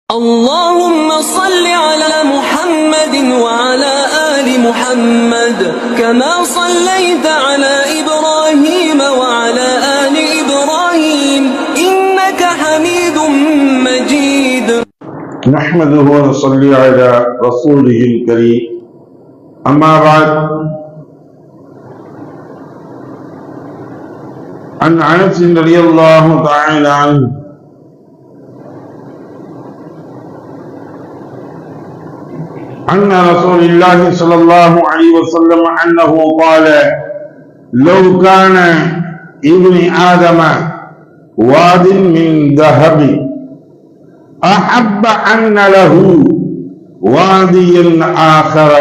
اللهم صل على محمد وعلى آل محمد كما صليت على إبراهيم وعلى آل إبراهيم إنك حميد مجيد. نحمده ونصلي على رسوله الكريم. أما بعد، عن أنس رضي الله تعالى عنه أن رسول الله صلى الله عليه وسلم أنه قال: لو كان ابن آدم واد من ذهب أحب أن له واديا آخر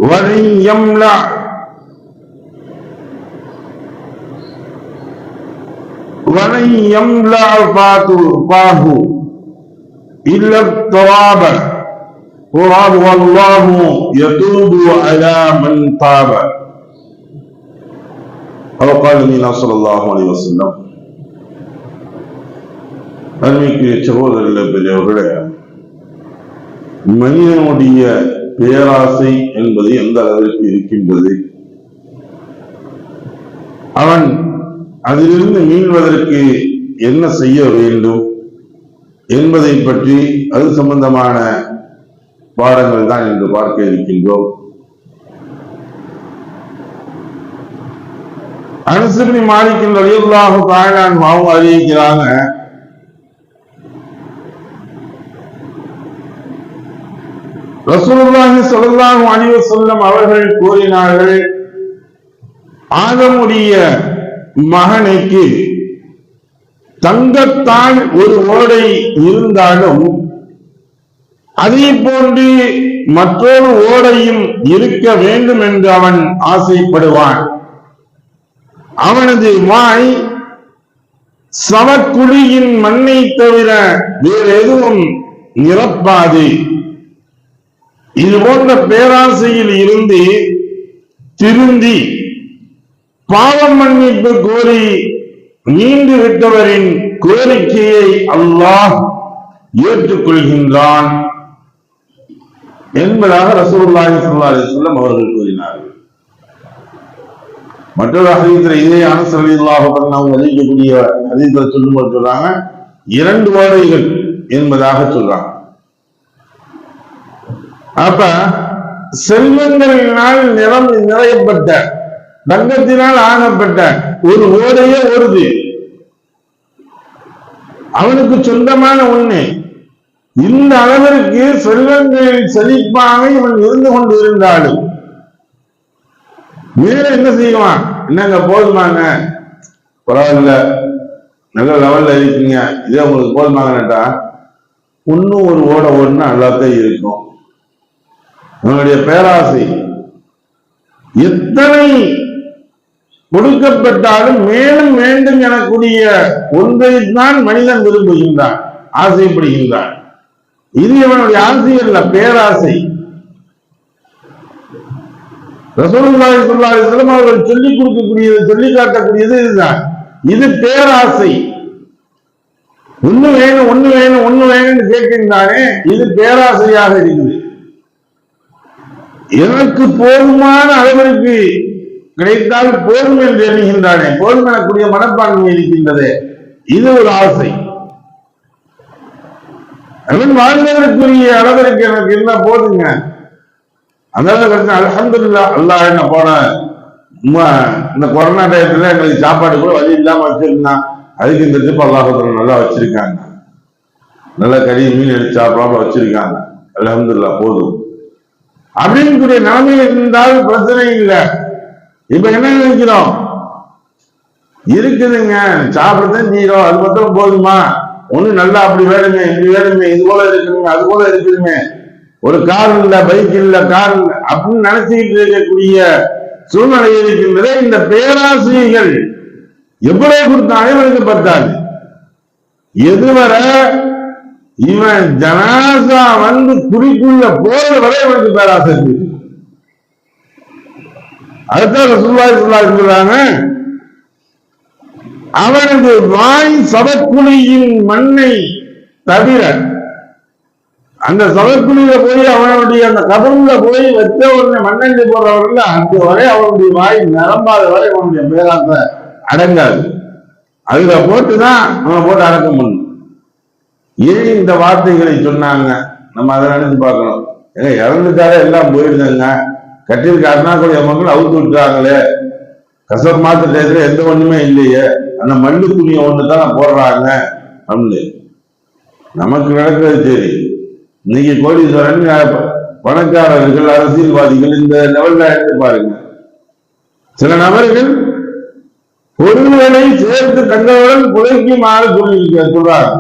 ولن يملأ فاه إلا التراب والله يتوب على من تاب. أو قال النبي صلى الله عليه وسلم. அருமைக்கு சகோதரர்களே, பெரியவர்களே, மனிதனுடைய பேராசை என்பது எந்த அளவிற்கு இருக்கின்றது, அவன் அதிலிருந்து மீள்வதற்கு என்ன செய்ய வேண்டும் என்பதை பற்றி அது சம்பந்தமான பாடங்கள் தான் என்று பார்க்க இருக்கின்றோம். அனஸ் இப்னு மாலிக் ரலியல்லாஹு தஆலா அன்ஹு அறிவிக்கிறாங்க, ரசூலுல்லாஹி ஸல்லல்லாஹு அலைஹி வஸல்லம் அவர்கள் கூறினார்கள், ஆதமுடைய மகனுக்கு தங்கத்தால் ஒரு ஓடை இருந்தாலும் அதை போன்று மற்றொரு ஓடையும் இருக்க வேண்டும் என்று அவன் ஆசைப்படுவான். அவனது வாய் சவக்குழியின் மண்ணை தவிர வேறு எதுவும் நிரப்பாது. இது போன்ற பேராசையில் இருந்து திருந்தி பாவம் மன்னிப்பு கோரி நீண்டு விட்டவரின் கோரிக்கையை அல்லாஹ் ஏற்றுக்கொள்கின்றான் என்பதாக ரசூலுல்லாஹி ஸல்லல்லாஹு அலைஹி வஸல்லம் அவர்கள் கூறினார்கள். மற்றொரு ஹதீஸ்ல இதே அனஸ் ரலியல்லாஹு அன்ஹு அறிவிக்கக்கூடிய ஹதீஸ்ல சொல்லும்போது சொல்றாங்க, 2 ஓடைகள் என்பதாக சொல்றாங்க. அப்ப செல்வங்களினால் நிறையப்பட்ட, தங்கத்தினால் ஆனப்பட்ட ஒரு ஓடையே வருது, அவனுக்கு சொந்தமான ஒண்ணு. இந்த அளவிற்கு செல்வங்களில் செழிப்பாக இவன் இருந்து கொண்டு இருந்தாலும் வேற என்ன செய்வான்? என்னங்க போதுமாங்க, பரவாயில்ல, நல்ல லெவல்ல இருக்கீங்க, இதே உங்களுக்கு போதுமாங்கட்டா இன்னும் ஒரு ஓட ஓடுனா நல்லாத்தான் இருக்கும். அவனுடைய பேராசை எத்தனை கொடுக்கப்பட்டாலும் மேலும் வேண்டும் எனக்கூடிய ஒன்றைத்தான் மனிதன் விரும்புகின்றான், ஆசைப்படுகின்றான். இது இவனுடைய ஆசை அல்ல, பேராசை. ரசூலுல்லாஹி ஸல்லல்லாஹு அலைஹி வஸல்லம் அவர்கள் சொல்லிக் கொடுக்கக்கூடியது, சொல்லி காட்டக்கூடியது இதுதான். இது பேராசை. ஒண்ணு வேணும் ஒண்ணு வேணும் ஒண்ணு வேணும்னு கேட்கின்றானே, இது பேராசையாக இருக்குது. எனக்கு போதுமான அளவிற்கு கிடைத்தால் போதும் என்று எண்ணுகின்றானே, போதும் எனக்கூடிய மனப்பான்மை இருக்கின்றது, இது ஒரு ஆசை. அவன் வாழ்ந்ததற்குரிய அளவிற்கு எனக்கு என்ன போதுங்க, அதனால அல்ஹம்துலில்லாஹ், அல்லாஹ் என்ன போன இந்த கொரோனா டயத்துல எங்களுக்கு சாப்பாடு கூட வழி இல்லாம வச்சிருந்தான், அதுக்கு இந்த ட்ரிப் அல்லாஹ் நல்லா வச்சிருக்காங்க, நல்ல கறி மீன் எடுத்து சாப்பிடாம வச்சிருக்காங்க, அல்ஹம்துலில்லாஹ் போதும் அப்படின்னு கூடிய நிலைமையில் இருந்தால் பிரச்சனை இல்லை. இப்ப என்ன நினைக்கிறோம், இருக்குதுங்க சாப்பிடத்தான் செய்யறோம், அது மட்டும் போதுமா, ஒண்ணு நல்லா அப்படி வேணுமே, இப்படி வேணுமே, இது போல இருக்கணுமே, அது போல இருக்குதுமே, ஒரு கார் இல்ல, பைக் இல்ல, கார் இல்ல அப்படின்னு நினைச்சுக்கிட்டு இருக்கக்கூடிய சூழ்நிலை இருக்கின்றதே. இந்த பேராசைகள் எவ்வளவு கொடுத்தாலும் இவனுக்கு பத்தாது. எதுவரை இவன் ஜனாசா வந்து குறிக்குள்ள போறது வரை இவனுக்கு பேராசை இருக்கு. அதுதான் ரசூலுல்லாஹி ஸல்லல்லாஹு அலைஹி வஸல்லம் சொல்றாங்க, அவனது வாய் சவக்குழியின் மண்ணை தவிர அந்த சவக்குழியில போய் அவனுடைய அந்த கதவுல போய் வச்ச உடனே மண்ணெண்ணி போடுறவர்கள் அங்கு வரை அவனுடைய வாய் நிரம்பாத வரை அவனுடைய பேராசை அடங்காது. அதுல போட்டுதான் அவனை போட்டு அடக்கம் பண்ணும். ஏன் இந்த வார்த்தைகளை சொன்னாங்க நம்ம அதை நினைச்சு பார்க்கணும். ஏங்க இறந்துட்டாலே எல்லாம் போயிடுதுங்க, கட்டில் கருணாக்குடி மக்கள் அவுத்து விட்டுறாங்களே, கசப் மாத்த டயத்துல எந்த ஒண்ணுமே இல்லையே, அந்த மல்லு துணியை ஒண்ணுதான் போடுறாங்க அப்படின்னு நமக்கு நடக்கிறது. சரி, இன்னைக்கு கோடீஸ்வரன் பணக்காரர்கள் அரசியல்வாதிகள் இந்த லெவல்ல எடுத்து பாருங்க. சில நபர்கள் பொருள்களை சேர்த்து தங்களுடன் புதைக்குமாறு சொல்றாங்க.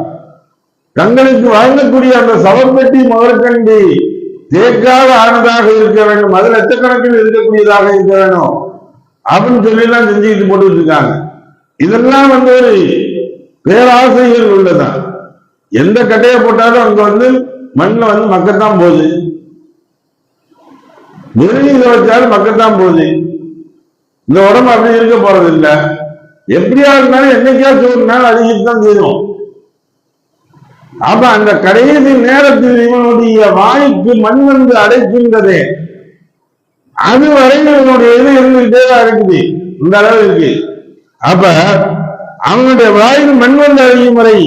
தங்களுக்கு வழங்கக்கூடிய அந்த சவப்பெட்டி முதற்கண்டி தேக்காத ஆனதாக இருக்க வேண்டும், அது லட்சக்கணக்கில் இருக்கக்கூடியதாக இருக்க வேணும் அப்படின்னு சொல்லி எல்லாம் செஞ்சுக்கிட்டு போட்டு இருக்காங்க. இதெல்லாம் ஒரு பேராசைகள் உள்ளதான். எந்த கட்டையை போட்டாலும் அங்க மண்ணில் மக்கத்தான் போகுது, நெருங்கில வச்சாலும் மக்கத்தான் போகுது. இந்த உடம்பு அப்படி இருக்க போறது இல்லை. எப்படியா இருந்தாலும் என்னைக்காச்சும் ஒரு நாள் அதிகத்தான் செய்யும். அப்ப அந்த கடைசி நேரத்தில் இவனுடைய வாய்க்கு மண் அடைக்கின்றதே, அதுவரை இவனுடைய இது இருந்துகிட்டேதான் இருக்குது, இந்த அளவு இருக்கு. அப்ப அவனுடைய வாயில் மண் அடையும் வரை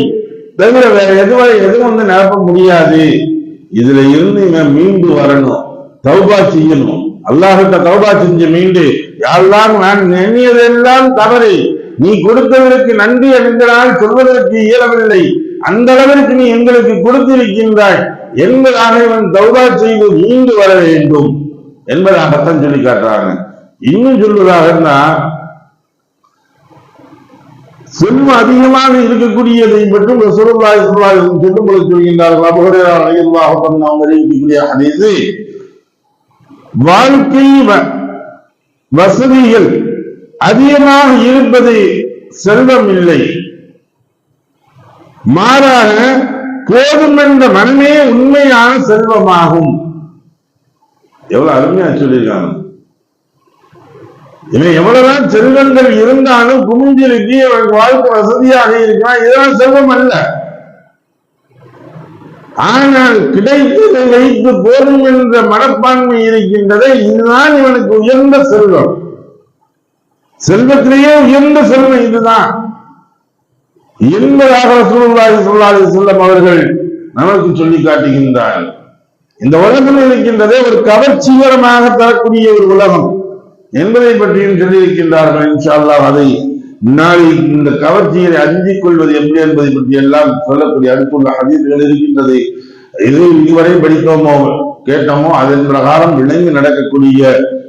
தவிர வேற எதுவும் நிரப்ப முடியாது. இதுல இருந்து இவன் மீண்டு வரணும், தௌபா செய்யணும். அல்லாஹ்கிட்ட தௌபா செஞ்சு மீண்டு, யாரெல்லாம் நான் எண்ணியதெல்லாம் தவறு, நீ கொடுத்ததற்கு நன்றி என்றால் சொல்வதற்கு இயலவில்லை, அந்த அளவிற்கு நீ எங்களுக்கு கொடுத்திருக்கின்றாய் என்பதாக இவன் தௌபா செய்து மீண்டு வர வேண்டும் என்பதாகத்தான் சொல்லி காட்டுறாங்க. இன்னும் சொல்வதாக இருந்தா, செல்வம் அதிகமாக இருக்கக்கூடியதை மட்டும் ரசூலுல்லாஹி ஸல்லல்லாஹு அலைஹி வஸல்லம் சொல்லும்போது சொல்கின்றார்கள். அபூ ஹுரைரா ரலியல்லாஹு அன்ஹு அவங்க அறிவிக்கக்கூடிய ஹதீஸ், வாழ்க்கை வசதிகள் அதிகமாக இருப்பது செல்வம் இல்லை, மாறாக போதும் என்ற மனமே உண்மையான செல்வமாகும். எவ்வளவு அருமையா சொல்லியிருக்காங்க. இவன் எவ்வளவுதான் செல்வங்கள் இருந்தாலும் குமிஞ்சிருக்கு, அவனுக்கு வாழ்க்கை வசதியாக இருக்கிறான், இதெல்லாம் செல்வம் அல்ல. ஆனால் கிடைத்ததை வைத்து போதும் என்ற மனப்பான்மை இருக்கின்றதை, இதுதான் இவனுக்கு உயர்ந்த செல்வம். செல்வத்திலேயே உயர்ந்த செல்வம் இதுதான் என்பதாக ரசூலுல்லாஹி ஸல்லல்லாஹு அலைஹி வஸல்லம் அவர்கள் நமக்கு சொல்லி காட்டுகின்றார்கள். இந்த உலகம் இருக்கின்றதே ஒரு கவர்ச்சிகரமாக தரக்கூடிய ஒரு உலகம் என்பதை பற்றியும் சொல்லியிருக்கின்றார்கள். இன்ஷா அல்லாஹ் அதை நாளை இந்த கவர்ச்சியை அஞ்சிக் கொள்வது எப்படி என்பதை பற்றி எல்லாம் சொல்லக்கூடிய அடுத்துள்ள ஹதீஸ்கள் இருக்கின்றது. எது இதுவரை படித்தோமோ கேட்டோமோ அதன் பிரகாரம் விளங்கி நடக்கக்கூடிய,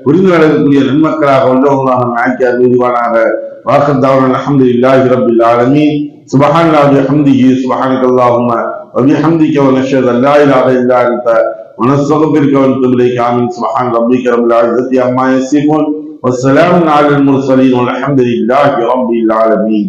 புரிந்து நடக்கக்கூடிய நன்மக்களாக உள்ளவங்களாக ஆக்கிய விரிவானாக. வாக்கத்தாவுடன் அல்ஹம்துலில்லாஹி ரப்பில் ஆலமீன். சுப்ஹானல்லாஹி வபிஹம்திஹி சுப்ஹானக்கல்லாஹும்ம வபிஹம்திக வநஷ்ஹது அல்லா இலாஹா இல்லா அன்த வநஸ்தக்ஃபிருக வநதுபு இலைக. ஆமீன். சுப்ஹான ரப்பிக ரப்பில் இஸ்ஸத்தி அம்மா யசிஃபூன் வஸ்ஸலாமுன் அலல் முர்ஸலீன் வல்ஹம்துலில்லாஹி ரப்பில் ஆலமீன்.